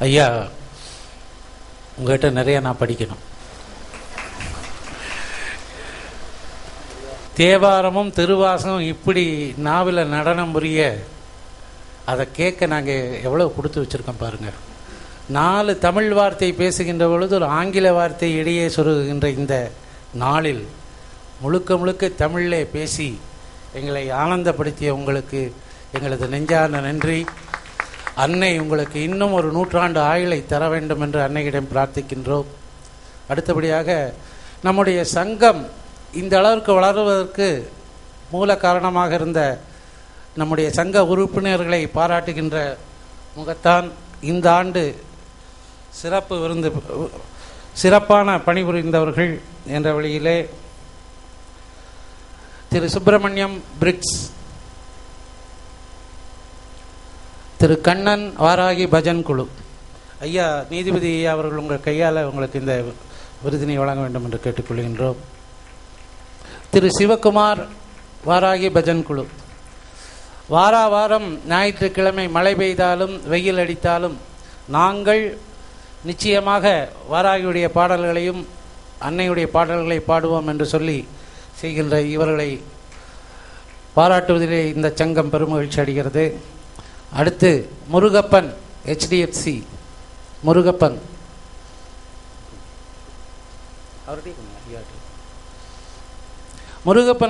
ஐயா, உங்கள்கிட்ட நிறைய நான் படிக்கணும். தேவாரமும் திருவாசகம் இப்படி நாவில் நடனம் புரிய அதை கேட்க நாங்கள் எவ்வளோ கொடுத்து வச்சுருக்கோம் பாருங்கள். 4 தமிழ் வார்த்தை பேசுகின்ற பொழுது ஒரு ஆங்கில வார்த்தை இடையே சொருகுகின்ற இந்த நாளில் முழுக்க முழுக்க தமிழிலே பேசி எங்களை ஆனந்தப்படுத்திய உங்களுக்கு எங்களது நெஞ்சார்ந்த நன்றி. அன்னை உங்களுக்கு இன்னும் ஒரு 100 ஆண்டு ஆயுளை தர வேண்டும் என்று அன்னையிடம் பிரார்த்திக்கின்றோம். அடுத்தபடியாக நம்முடைய சங்கம் இந்த அளவிற்கு வளருவதற்கு மூல காரணமாக இருந்த நம்முடைய சங்க உறுப்பினர்களை பாராட்டுகின்ற முகத்தான் இந்த ஆண்டு சிறப்பான பணிபுரிந்தவர்கள் என்ற வழியிலே திரு சுப்பிரமணியம் பிரிக்ஸ், திரு கண்ணன் வாராகி பஜன் குழு. ஐயா நீதிபதி ஐயா அவர்கள் உங்கள் கையால் உங்களுக்கு இந்த விருதினை வழங்க வேண்டும் என்று கேட்டுக்கொள்கின்றோம். திரு சிவகுமார் வாராகி பஜன் குழு. வாரம் ஞாயிற்றுக்கிழமை மழை பெய்தாலும் வெயில் அடித்தாலும் நாங்கள் நிச்சயமாக வாராகியுடைய பாடல்களையும் அன்னையுடைய பாடல்களை பாடுவோம் என்று சொல்லி செய்கின்ற இவர்களை பாராட்டுவதிலே இந்த சங்கம் பெருமகிழ்ச்சி அடைகிறது. அடுத்து முருகப்பன் HDFC முருகப்பன்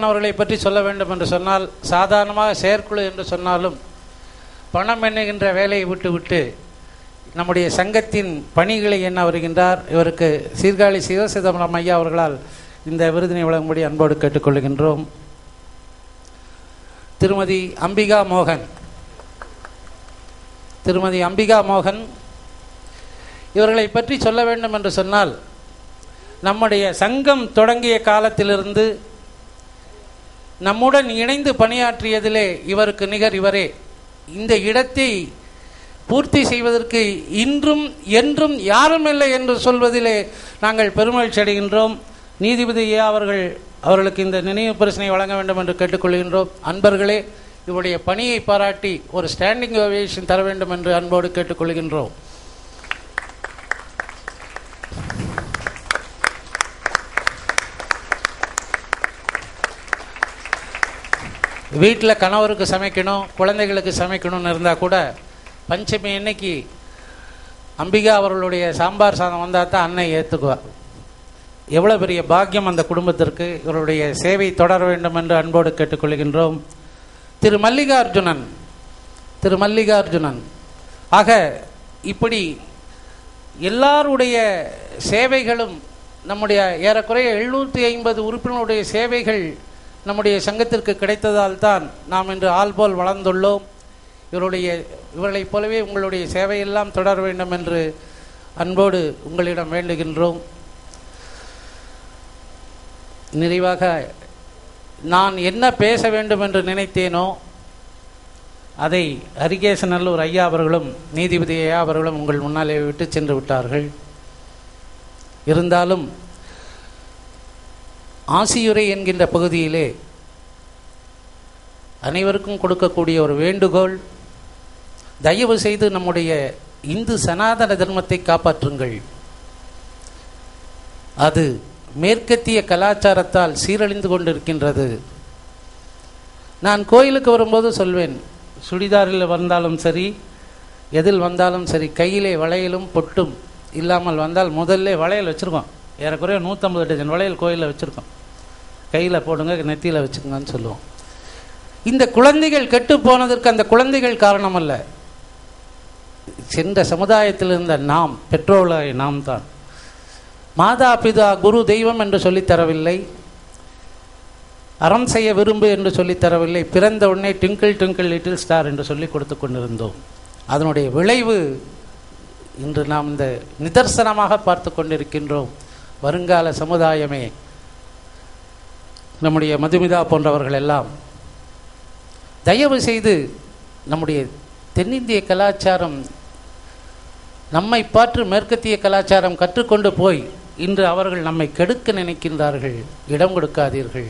அவர்களை பற்றி சொல்ல வேண்டும் என்று சொன்னால், சாதாரணமாக செயற்குழு என்று சொன்னாலும் பணம் எண்ணுகின்ற வேலையை விட்டு நம்முடைய சங்கத்தின் பணிகளை எண்ண வருகின்றார். இவருக்கு சீர்காழி சிவசிதம்பரம் ஐயா அவர்களால் இந்த விருதினை வழங்கும்படி அன்போடு கேட்டுக்கொள்கின்றோம். திருமதி அம்பிகா மோகன் இவர்களை பற்றி சொல்ல வேண்டும் என்று சொன்னால், நம்முடைய சங்கம் தொடங்கிய காலத்திலிருந்து நம்முடன் இணைந்து பணியாற்றியதிலே இவருக்கு நிகர் இவரே. இந்த இடத்தை பூர்த்தி செய்வதற்கு இன்றும் என்றும் யாரும் இல்லை என்று சொல்வதிலே நாங்கள் பெருமகிழ்ச்சி அடைகின்றோம். நீதிபதி ஐயா அவர்களுக்கு இந்த நினைவு பரிசினை வழங்க வேண்டும் என்று கேட்டுக்கொள்கின்றோம். அன்பர்களே, இவருடைய பணியை பாராட்டி ஒரு ஸ்டாண்டிங் ஓவேஷன் தர வேண்டும் என்று அன்போடு கேட்டுக்கொள்கின்றோம். வீட்டில் கணவருக்கு சமைக்கணும், குழந்தைகளுக்கு சமைக்கணும்னு இருந்தால் கூட பஞ்சமி அன்னைக்கு அம்பிகா அவர்களுடைய சாம்பார் சாதம் வந்தால் தான் அன்னை ஏற்றுக்குவார். எவ்வளோ பெரிய பாக்கியம் அந்த குடும்பத்திற்கு. இவருடைய சேவை தொடர வேண்டும் என்று அன்போடு கேட்டுக்கொள்கின்றோம். திரு மல்லிகார்ஜுனன் ஆக இப்படி எல்லாருடைய சேவைகளும் நம்முடைய ஏறக்குறைய 750 உறுப்பினருடைய சேவைகள் நம்முடைய சங்கத்திற்கு கிடைத்ததால் தான் நாம் இன்று ஆள் போல் வளர்ந்துள்ளோம். இவர்களைப் போலவே உங்களுடைய சேவையெல்லாம் தொடர வேண்டும் என்று அன்போடு உங்களிடம் வேண்டுகின்றோம். நிறைவாக நான் என்ன பேச வேண்டும் என்று நினைத்தேனோ அதை அரிகேசநல்லூர் ஐயா அவர்களும் நீதிபதி ஐயா அவர்களும் உங்கள் முன்னாலே விட்டு சென்று விட்டார்கள். இருந்தாலும் ஆசியுரை என்கின்ற பகுதியிலே அனைவருக்கும் கொடுக்கக்கூடிய ஒரு வேண்டுகோள், தயவு செய்து நம்முடைய இந்து சனாதன தர்மத்தை காப்பாற்றுங்கள். அது மேற்கத்திய கலாச்சாரத்தால் சீரழிந்து கொண்டிருக்கின்றது. நான் கோயிலுக்கு வரும்போது சொல்வேன், சுடிதாரில் வந்தாலும் சரி, எதில் வந்தாலும் சரி, கையிலே வளையலும் பொட்டும் இல்லாமல் வந்தால் முதல்ல வளையல் வச்சுருக்கோம். ஏறக்குறைய 150 டஜன் வளையல் கோயிலில் வச்சுருக்கோம். கையில் போடுங்க, நெத்தியில் வச்சுக்கோங்கன்னு சொல்லுவோம். இந்த குழந்தைகள் கெட்டு போனதற்கு அந்த குழந்தைகள் காரணம் அல்ல, சென்ற சமுதாயத்தில் இருந்த நாம், பெற்றோர்களாய் நாம் தான். மாதா பிதா குரு தெய்வம் என்று சொல்லித்தரவில்லை, அறம் செய்ய விரும்பு என்று சொல்லித்தரவில்லை. பிறந்த உடனே ட்விங்கிள் ட்விங்கிள் லிட்டில் ஸ்டார் என்று சொல்லி கொடுத்து கொண்டிருந்தோம். அதனுடைய விளைவு இன்று நாம் இந்த நிதர்சனமாக பார்த்து கொண்டிருக்கின்றோம். வருங்கால சமுதாயமே, நம்முடைய மதுமிதா போன்றவர்கள் எல்லாம் தயவு செய்து நம்முடைய தென்னிந்திய கலாச்சாரம் நம்மை பார்த்து மேற்கத்திய கலாச்சாரம் கற்றுக்கொண்டு போய் இன்று அவர்கள் நம்மை கெடுக்க நினைக்கின்றார்கள். இடம் கொடுக்காதீர்கள்.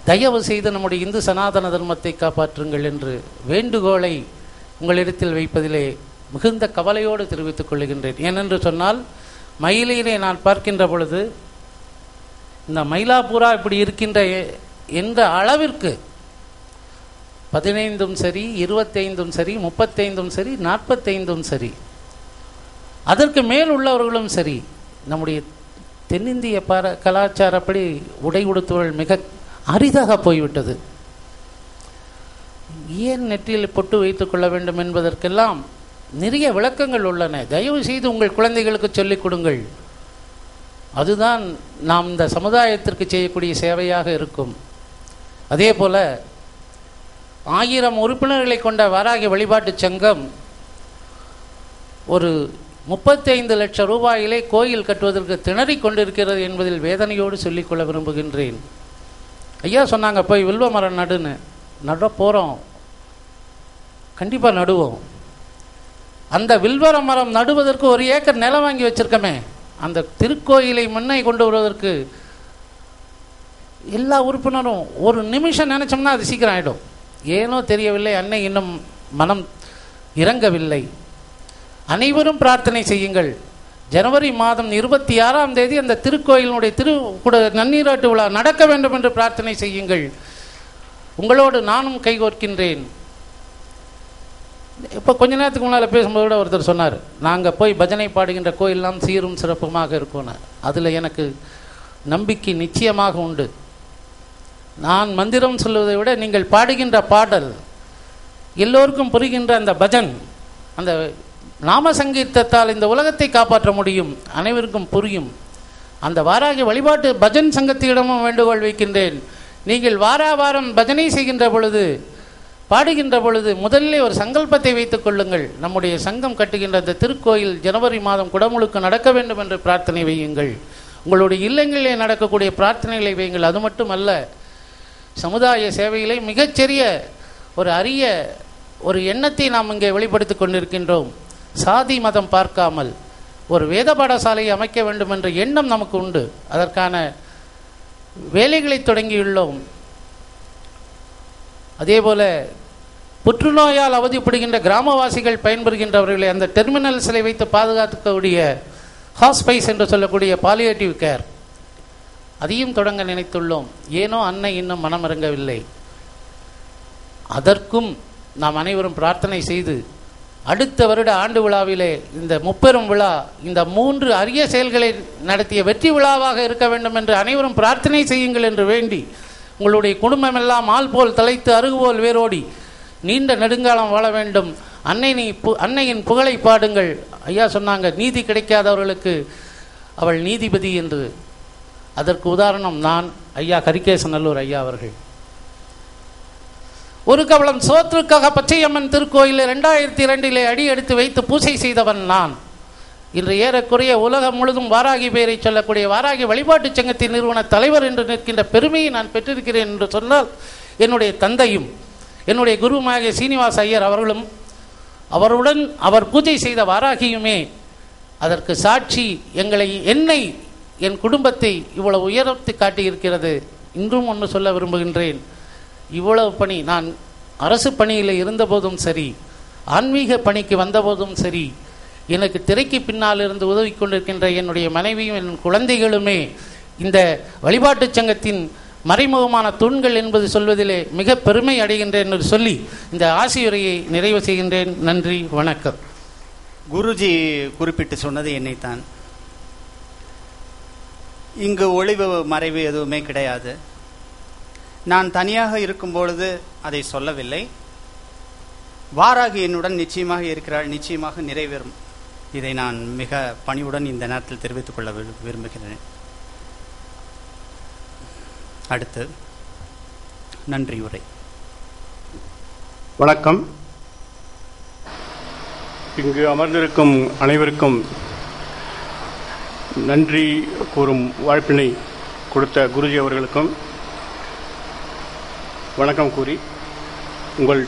தயவு செய்து நம்முடைய இந்து சனாதன தர்மத்தை காப்பாற்றுங்கள் என்று வேண்டுகோளை உங்களிடத்தில் வைப்பதிலே மிகுந்த கவலையோடு தெரிவித்துக் கொள்கின்றேன். ஏனென்று சொன்னால், மயிலையிலே நான் பார்க்கின்ற பொழுது இந்த மயிலாப்பூரா இப்படி இருக்கின்ற என்ற அளவிற்கு 15 சரி, 25 சரி, 35 சரி, 45 சரி, அதற்கு மேல் உள்ளவர்களும் சரி, நம்முடைய தென்னிந்திய கலாச்சாரப்படி உடை உடுத்துவர்கள் மிக அரிதாக போய்விட்டது. ஏன் நெற்றியில் பொட்டு வைத்துக் கொள்ள வேண்டும் என்பதற்கெல்லாம் நிறைய விளக்கங்கள் உள்ளன. தயவு செய்து உங்கள் குழந்தைகளுக்கு சொல்லிக் கொடுங்கள். அதுதான் நாம் இந்த சமுதாயத்திற்கு செய்யக்கூடிய சேவையாக இருக்கும். அதே போல 1000 உறுப்பினர்களை கொண்ட வாராகி வழிபாட்டு சங்கம் ஒரு 35 லட்சம் ரூபாயிலே கோயில் கட்டுவதற்கு திணறிக் கொண்டிருக்கிறது என்பதில் வேதனையோடு சொல்லிக்கொள்ள விரும்புகின்றேன். ஐயா சொன்னாங்க, போய் வில்வ மரம் நடுன்னு. நட போகிறோம், கண்டிப்பாக நடுவோம். அந்த வில்வர மரம் நடுவதற்கு 1 ஏக்கர் நிலம் வாங்கி வச்சிருக்கமே, அந்த திருக்கோயிலை முன்னே கொண்டு வருவதற்கு எல்லா உறுப்பினரும் ஒரு நிமிஷம் நினைச்சோம்னா அது சீக்கிரம் ஆகிடும். ஏனோ தெரியவில்லை, அன்னை இன்னும் மனம் இறங்கவில்லை. அனைவரும் பிரார்த்தனை செய்யுங்கள். ஜனவரி மாதம் 26ஆம் தேதி அந்த திருக்கோயிலினுடைய நன்னீராட்டு விழா நடக்க வேண்டும் என்று பிரார்த்தனை செய்யுங்கள். உங்களோடு நானும் கைகோர்க்கின்றேன். இப்போ கொஞ்ச நேரத்துக்கு முன்னால் பேசும்போது கூட ஒருத்தர் சொன்னார், நாங்கள் போய் பஜனை பாடுகின்ற கோயிலெல்லாம் சீரும் சிறப்புமாக இருக்கும்னு. அதில் எனக்கு நம்பிக்கை நிச்சயமாக உண்டு. நான் மந்திரம் சொல்வதை விட நீங்கள் பாடுகின்ற பாடல், எல்லோருக்கும் புரிகின்ற அந்த பஜன், அந்த நாம சங்கீர்த்தத்தால் இந்த உலகத்தை காப்பாற்ற முடியும், அனைவருக்கும் புரியும். அந்த வாராகி வழிபாட்டு பஜன் சங்கத்திடமும் வேண்டுகோள் வைக்கின்றேன். நீங்கள் வாரம் பஜனை செய்கின்ற பொழுது, பாடுகின்ற பொழுது முதலிலே ஒரு சங்கல்பத்தை வைத்துக் கொள்ளுங்கள். நம்முடைய சங்கம் கட்டுகின்ற அந்த திருக்கோயில் ஜனவரி மாதம் குடமுழுக்கு நடக்க வேண்டும் என்று பிரார்த்தனை வையுங்கள். உங்களுடைய இல்லங்களிலே நடக்கக்கூடிய பிரார்த்தனைகளை வையுங்கள். அது மட்டுமல்ல, சமுதாய சேவையிலே மிகச்சிறிய ஒரு அரிய ஒரு எண்ணத்தை நாம் இங்கே வெளிப்படுத்திக் கொண்டிருக்கின்றோம். சாதி மதம் பார்க்காமல் ஒரு வேத பாடசாலையை அமைக்க வேண்டும் என்ற எண்ணம் நமக்கு உண்டு. அதற்கான வேலைகளை தொடங்கியுள்ளோம். அதேபோல புற்றுநோயால் அவதிப்படுகின்ற கிராமவாசிகள் பயன்பெறுகின்றவர்களை அந்த டெர்மினல்ஸில் வைத்து பாதுகாக்கக்கூடிய ஹாஸ்பைஸ் என்று சொல்லக்கூடிய பாலியேட்டிவ் கேர், அதையும் தொடங்க நினைத்துள்ளோம். ஏனோ அன்னை இன்னும் மனமிறங்கவில்லை. அதற்கும் நாம் அனைவரும் பிரார்த்தனை செய்து அடுத்த வருட ஆண்டு விழாவிலே இந்த முப்பெரும் விழா இந்த 3 அரிய செயல்களை நடத்திய வெற்றி விழாவாக இருக்க வேண்டும் என்று அனைவரும் பிரார்த்தனை செய்யுங்கள் என்று வேண்டி, உங்களுடைய குடும்பமெல்லாம் ஆள் போல் தலைத்து அருகுபோல் வேரோடி நீண்ட நெடுங்காலம் வாழ வேண்டும். அன்னையின் புகழை பாடுங்கள். ஐயா சொன்னாங்க, நீதி கிடைக்காதவர்களுக்கு அவள் நீதிபதி என்று. அதற்கு உதாரணம் நான், ஐயா கரிகேசநல்லூர் ஐயா அவர்கள். ஒரு கவளம் சோற்றுக்காக பச்சையம்மன் திருக்கோயிலில் 2002 அடி எடுத்து வைத்து பூசை செய்தவன் நான். இன்று ஏறக்குறைய உலகம் முழுதும் வாராகி பெயரை சொல்லக்கூடிய வாராகி வழிபாட்டு சங்கத்தின் நிறுவன தலைவர் என்று நிற்கின்ற பெருமையை நான் பெற்றிருக்கிறேன் என்று சொன்னால், என்னுடைய தந்தையும் என்னுடைய குருமாகிய சீனிவாச ஐயர் அவர்களும் அவருடன் அவர் பூஜை செய்த வாராகியுமே அதற்கு சாட்சி. என்னை என் குடும்பத்தை இவ்வளவு உயர்த்தி காட்டியிருக்கிறது. இன்றும் ஒன்று சொல்ல விரும்புகின்றேன். இவ்வளவு பணி, நான் அரசு பணியில் இருந்தபோதும் சரி, ஆன்மீக பணிக்கு வந்தபோதும் சரி, எனக்கு திரைக்கு பின்னால் இருந்து உதவி கொண்டிருக்கின்ற என்னுடைய மனைவியும் என் குழந்தைகளுமே இந்த வழிபாட்டு சங்கத்தின் மறைமுகமான தூண்கள் என்பது சொல்வதிலே மிக பெருமை அடைகின்றேன் என்று சொல்லி இந்த ஆசியுரையை நிறைவு செய்கின்றேன். நன்றி, வணக்கம். குருஜி குறிப்பிட்டு சொன்னது என்னைத்தான். இங்கு ஒளிவு மறைவு எதுவுமே கிடையாது. நான் தனியாக இருக்கும் பொழுது அதை சொல்லவில்லை. வாராகி என்னுடன் நிச்சயமாக இருக்கிறாள், நிச்சயமாக நிறைவேறும். இதை நான் மிக பணிவுடன் இந்த நேரத்தில் தெரிவித்துக் கொள்ள விரும்புகிறேன். அடுத்து நன்றி உரை. வணக்கம். இங்கு அமர்ந்திருக்கும் அனைவருக்கும் நன்றி கூறும் வாய்ப்பினை கொடுத்த குருஜி அவர்களுக்கும் வணக்கம் கூறி, உங்கள்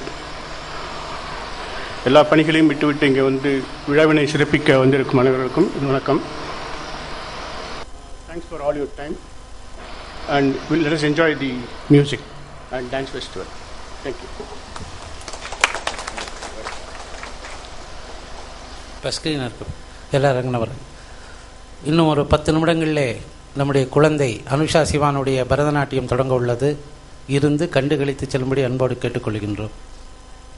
எல்லா பணிகளையும் விட்டுவிட்டு இங்கே வந்து விழாவினை சிறப்பிக்க வந்திருக்கும் அனைவருக்கும் வணக்கம். Thanks for all your time and let us enjoy the music and dance festival. Thank you. இப்போ ஸ்க்ரீன் இருக்கு, எல்லாம் இறங்கினவர். இன்னும் ஒரு 10 நிமிடங்களிலே நம்முடைய குழந்தை அனுஷா சிவானுடைய பரதநாட்டியம் தொடங்க உள்ளது. இருந்து கண்டுகளித்து செல்லும்படி அன்போடு கேட்டுக்கொள்கின்றோம்.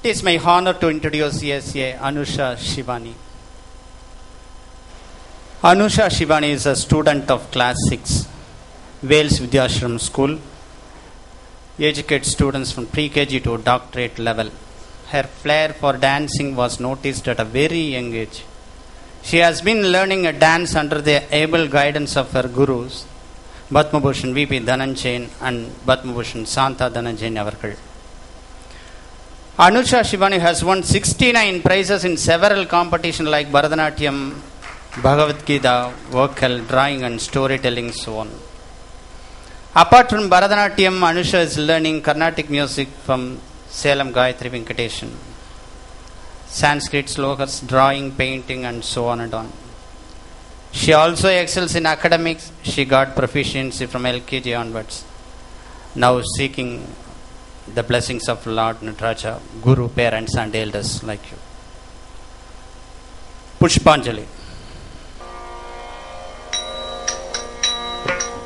It is my honor to introduce CSA Anusha Shivani. Anusha Shivani is a student of class 6, Wales Vidyashram School. Educates students from pre-KG to doctorate level. Her flair for dancing was noticed at a very young age. She has been learning a dance under the able guidance of her gurus, Padma Bhushan V.P. Dhananjayan and Padma Bhushan Santa Dhananjayan avargal. Anusha Shivani has won 69 prizes in several competitions like Bharatanatyam, Bhagavad Gita, vocal, drawing and storytelling, so on. Apart from Bharatanatyam, Anusha is learning Carnatic music from Salem Gayatri Venkatesan, Sanskrit slokas, drawing, painting and so on and on. She also excels in academics. She got proficiency from LKG onwards. Now seeking the blessings of Lord Nataraja, Guru, parents and elders like you. Pushpanjali. Thank you.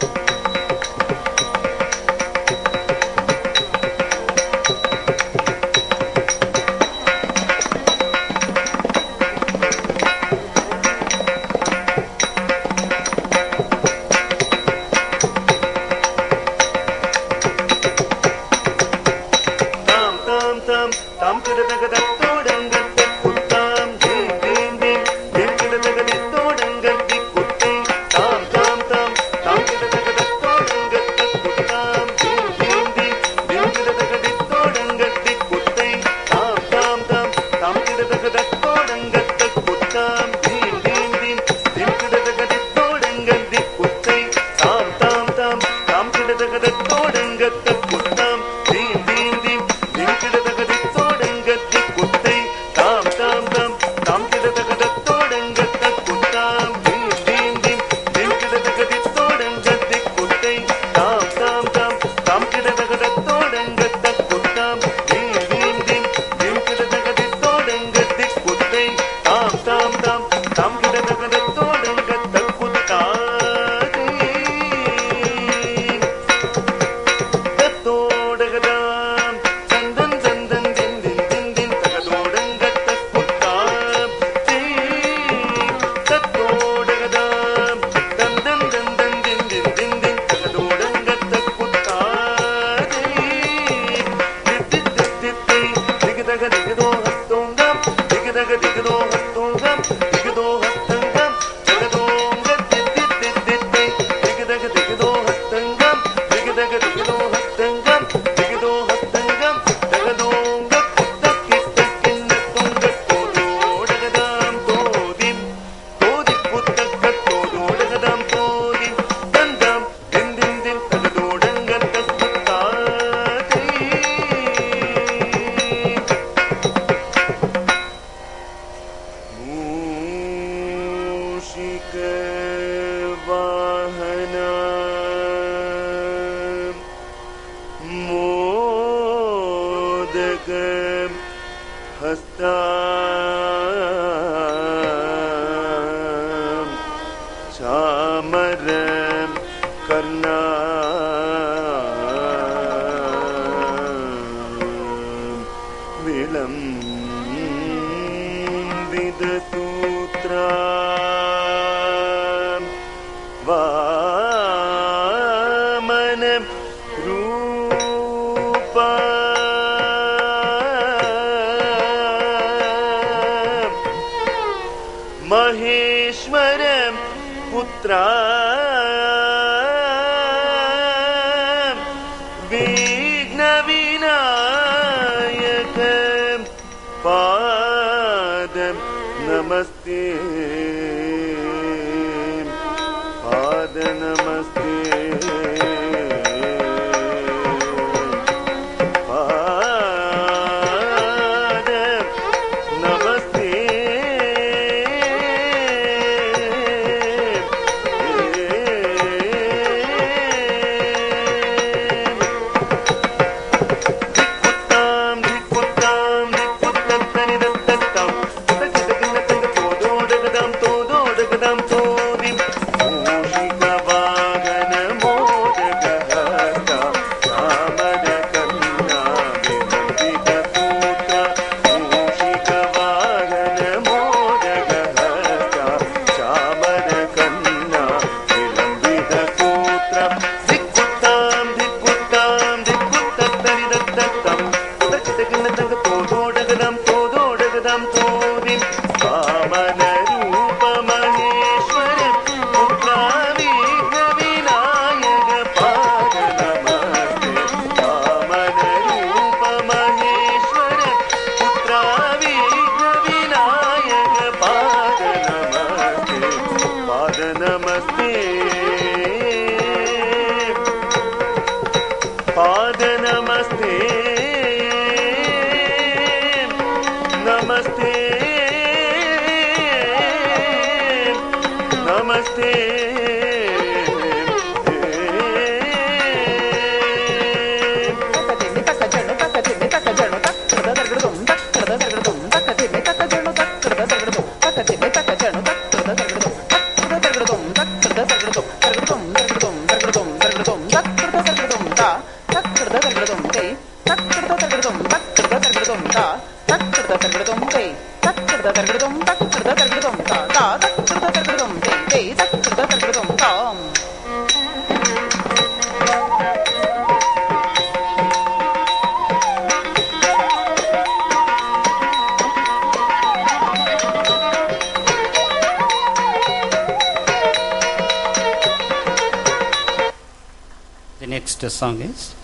The next song is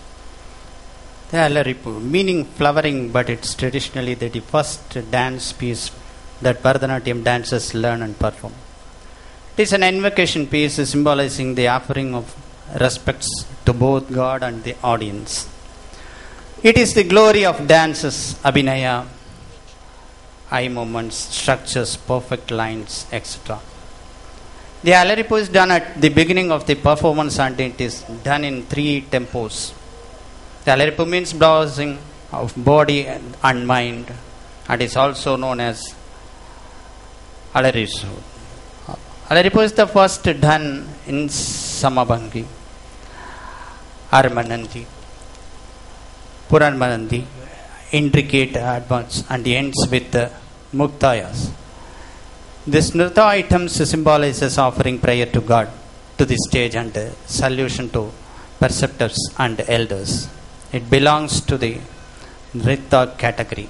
the Alaripu, meaning flowering, but it's traditionally the first dance piece that Bharatanatyam dancers learn and perform. It is an invocation piece symbolizing the offering of respects to both God and the audience. It is the glory of dances, abhinaya, eye movements, structures, perfect lines, etc. The Alaripu is done at the beginning of the performance and it is done in 3 tempos. The Alaripu means browsing of body and mind and is also known as Alarisu. Alaripu is the first done in Samabhangi, Armanandi, Puranmanandi, intricate advance and ends with Muktayas. This Nrita items symbolizes offering prayer to God to the stage and salutation to preceptors and elders. It belongs to the Nrita category.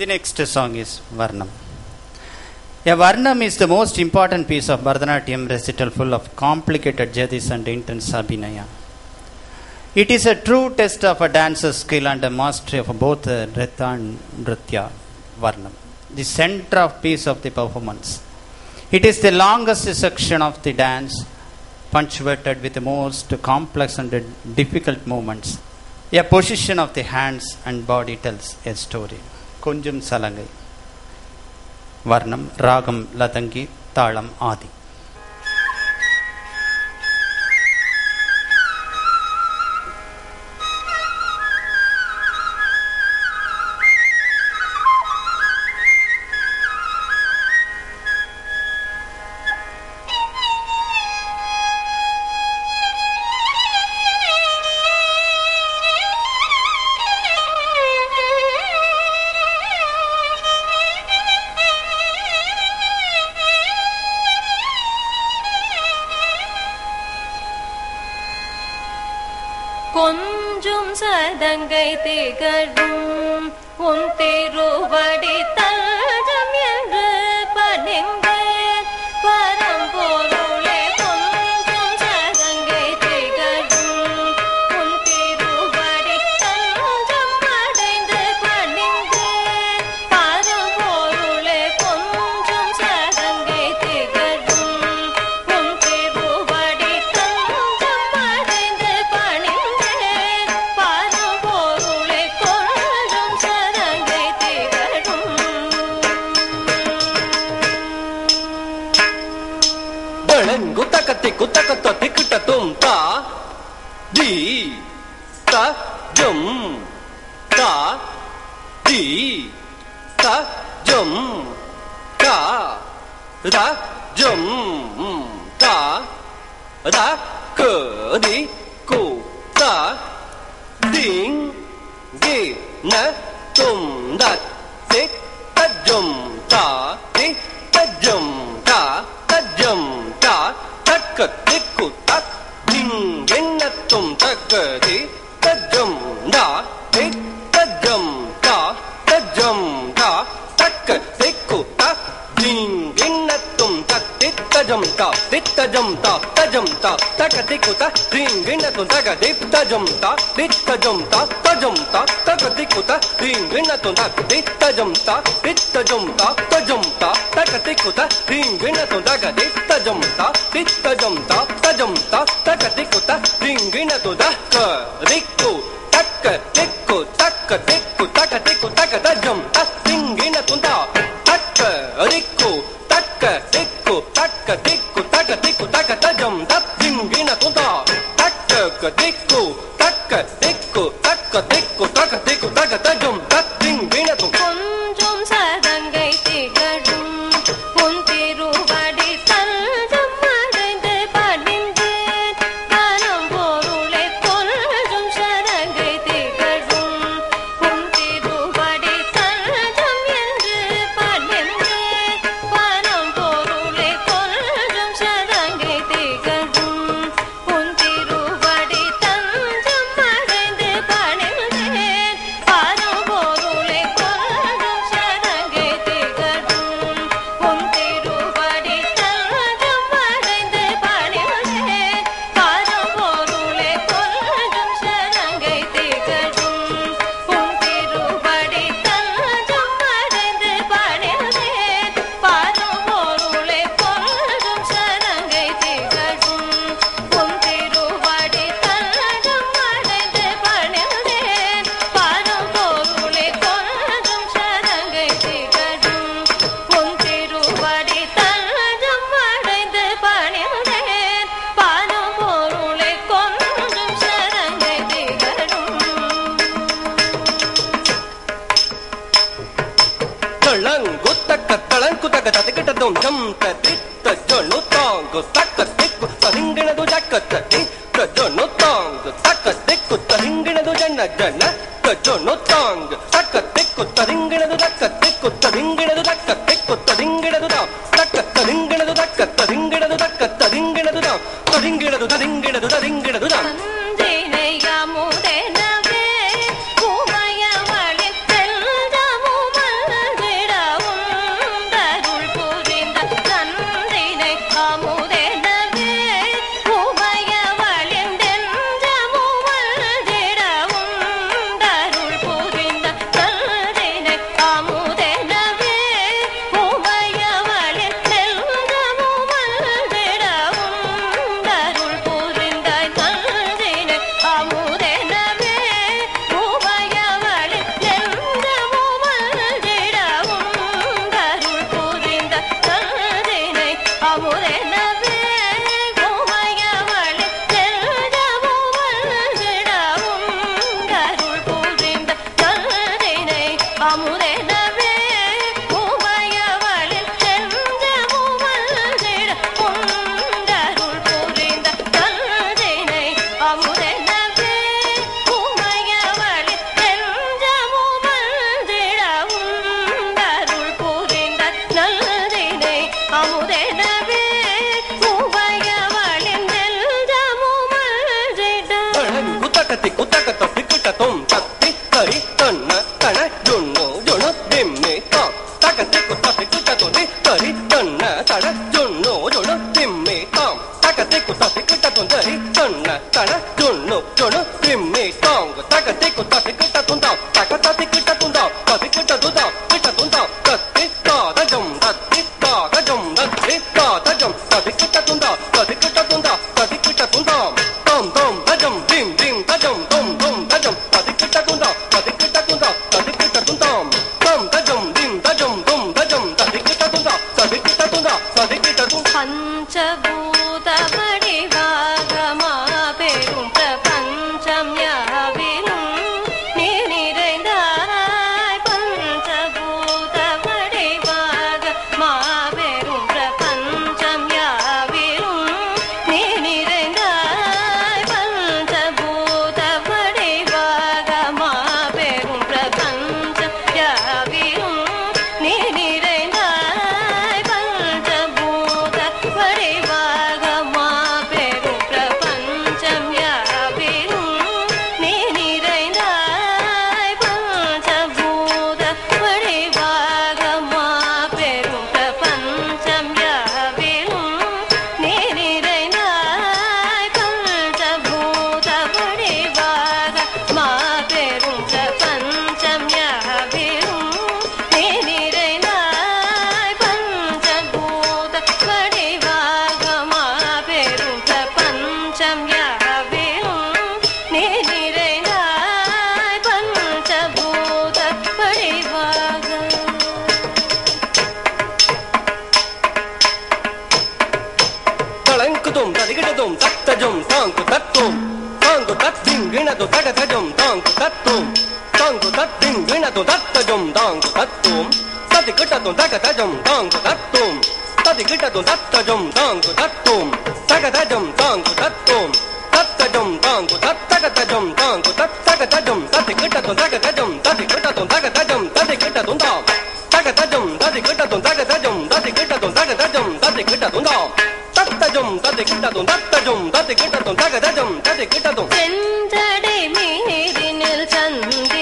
The next song is Varnam. A Varnam is the most important piece of Bharatanatyam recital, full of complicated jadis and intense abhinaya. It is a true test of a dancer's skill and a mastery of both Nrita and Nritya, Varnam, the center of piece of the performance. It is the longest section of the dance, punctuated with the most complex and difficult movements. A position of the hands and body tells a story. Kunjum Salangai. Varnam, Ragam, Latangi, Talam, Adi. கொஞ்சும் சதங்கை திகழும் உன் திருவடி தஞ்சம் என்று பணிந்து பரம்பொருளே கொஞ்சும் சதங்கை திகழும் உன் திருவடி தஞ்சம் அடைந்து பணிந்து பரம்பொருளே கொஞ்சும் சதங்கை திகழும் உன் திருவடி தஞ்சம் அடைந்து பணிந்து பரம்பொருளே கொஞ்சும் சதங்கை திகழும். பழங்கு தக்கத்தை குத்தக்கத்த திக்கிட்டத்தும் தா தி த ஜம் தா தி த ஜம் தா த ஜம் தா த க தி கு தா திங் கி ந தும் த தி த ஜம் தா தி த ஜம் தா த ஜம் தா தக்க திக்கு தக் திங் என்ன தும் தக்க தி த ஜம் தா தி த ஜம் தா த ஜம் தா தக்க திக்கு தக் திங் என்ன தும் தக் தி த ஜம் தா தி த ஜம் தா த ஜம் தா தக்க திக்கு தக் திங் என்ன தும் தக்க தி த ஜம் தா தி த ஜம் தா த ஜம் தா தக்க திக்கு தக் திங் என்ன தும் தக் தி த ஜம் தா தி த ஜம் தா த ஜம் தா தக்க திக்கு தக் திங் என்ன தும் தக்க தி த ஜம் தா தி த ஜம் தா த ஜம் தா தக்க திக்கு தக் திங் என்ன தும் தக்க திக்கு தக்க திக்கு தக்க திக்கு தக்க திக்கு தக்க த ஜம் தா திங் என்ன தும் தா தக்க திக்கு தக்க திக்கு தக்க திக்கு தக்க திக்கு தக்க த ஜம் தா திங் என்ன தும் தா தக்க திக்கு தக்க திக்கு தக்க திக்கு தக்க திக்கு தக்க த ஜம் தா திங் என்ன தும் கொஞ்சும் சதங்கை திகழும் உன் திருவடி தஞ்சம் அடைந்து பணிந்து பரம்பொருளே கொஞ்சும் சதங்கை திகழும் உன் திருவடி தஞ்சம் என்று பணிந்து பரம்பொருளே கொஞ்சும் சதங்கை திகழும் உன் திருவடி தஞ்சம் அடைந்து பணிந்து பரம்பொருளே கொஞ்சும் சதங்கை திகழும் உன் திருவடி தஞ்சம் அடைந்து பணிந்து பரம்பொருளே கொஞ்சும் சதங்கை திகழும் உன் திருவடி தஞ்சம் அடைந்து பணிந்து பரம்பொருளே கொஞ்சும் சதங்கை திகழும் உன் திருவடி தஞ்சம் அடைந்து பணிந்து பரம்பொருளே கொஞ்சும் சதங்கை திகழும் உன் திருவடி தஞ்சம் அடைந்து பணிந்து பரம்பொருளே கொஞ்சும் சதங்கை திகழும். தளங்கு தக்க தளங்கு தக்க தத்திக்கிட்டதும் ஜம் தத்தி தஜொன்னு தாங்கு தக்க திக்கு தhinಗಿಣದು ஜக்க தத்தி தஜொன்னு தாங்கு தக்க திக்கு தhinಗಿಣದು ஜன்ன ஜன்ன தஜொன்னு தாங்கு தக்க திக்கு தhinಗಿಣದು தக்க திக்கு தhinಗಿಣದು தக்க திக்கு தhinಗಿಣದು தா தக்க தhinಗಿಣದು தக்க தhinಗಿಣದು தக்க தhinಗಿಣದು தா தhinಗಿಣದು தhinಗಿಣದು தhinಗಿಣದು தா தந்தினை அமுதெனவே உமையவளின் செல்வமும் மல்கிடவும் தருள் புரிந்த தந்தினை அமுதெனவே உமையவளின் செல்வமும் மல்கிடவும் தருள் புரிந்த தந்தினை அமுதெனவே உமையவளின் செல்வமும் மல்கிடவும் தருள் புரிந்த தந்தினை அமுதெனவே உமையவளின் செல்வமும் மல்கிடவும் தருள் புரிந்த தந்தினை அமுதெனவே உமையவளின் செல்வமும் மல்கிடவும் தருள் புரிந்த தந்தினை அமுதெனவே உமையவளின் செல்வமும் மல்கிடவும் தருள் புரிந்த தந்தினை அமுதெனவே உமையவளின் செல்வமும் மல்கிடவும் தருள் புரிந்த தந்தினை அமுதெனவே உமையவளின் செல்வமும் மல்கிடவும் தக்கத்தி குத்தக்கத்தோ திக்கிட்டதும் தத்தி தரி தன்ன தன ஜொன்னு ஜொன்னு திம்மி தாம் தக்கத்தி குத்தத்தி குத்ததும் தரி தன்ன தன ஜொன்னு ஜொன்னு திம்மி தாம் தக்கத்தி குத்தத்தி குத்ததும் தரி தன்ன தன ஜொன்னு ஜொன்னு திம்மி தாம் தக்கத்தி குத்தத்தி குத்ததும் தாம் தக்கத்தி குத்ததும் தாம் தத்தி குத்ததும் தாம் குத்ததும் தாம் தத்தி தாதஜம் தத்தி தாதஜம் தத்தி தாதஜம் தத்தி குத்ததும் தாம் தத்தி குத்ததும் தாம் தத்தி குத்ததும் தாம் tom tom tajam dim dim tajam tom tom tajam tadi kita tunda tadi kita tunda tadi kita tunda tom tajam dim tajam tom tajam tadi kita tunda tadi kita tunda tadi kita tunda பஞ்சபூத வடிவாகமா பெரும் பிரபஞ்சம் யாவிலும் நீ நிறைந்தாய் பஞ்சபூத வடிவாக மாபெரும் பிரபஞ்சம் யாவிலும் நீ நிறைந்தாய் பஞ்சபூத வடிவாக மாபெரும் பிரபஞ்சம் யாவிலும் நீ நிறைந்தாய் பஞ்சபூத வடிவாக மாபெரும் பிரபஞ்சம் யாவிலும் நீ நிறைந்தாய் பஞ்சபூத வடிவாக மாபெரும் பிரபஞ்சம் யாவிலும் நீ நிறைந்தாய் பஞ்சபூத வடிவாக மாபெரும் பிரபஞ்சம் யாவிலும் நீ நிறைந்தாய் பஞ்சபூத வடிவாக மாபெரும் பிரபஞ்சம் யாவிலும் நீ நிறைந்தாய் பஞ்சபூத வடிவாக தளங்குதும் ததிகிடதும் தத்தஜம் தாங்கு தத்தும் தாங்கு தத்திங் வினது தகதஜம் தாங்கு தத்தும் தாங்கு தத்திங் வினது தத்தஜம் தாங்கு தத்தும் ததி கிட்டதும் தகதஜம் தாங்கு தத்தும் ததி கிட்டதும் தத்தஜம் தாங்கு தத்தும் தகதஜம் தாங்கு தத்தும் தத்தஜம் தாங்கு தத்தகதஜம் தாங்கு தத்தகதஜம் ததி கிட்டதும் தகதஜம் ததி கிட்டதும் தகதஜம் ததி கிட்டதும் தாம் தகதஜம் ததி கிட்டதும் தகதஜம் ததி கிட்டதும் தகதஜம் ததி கிட்டதும் தாம் தத்தஜம் ததி கிட்டதும் தத்தஜம் ததி கிட்டதும் தகதஜம் ததி கிட்டதும் செஞ்சடை மீறினில் சந்தி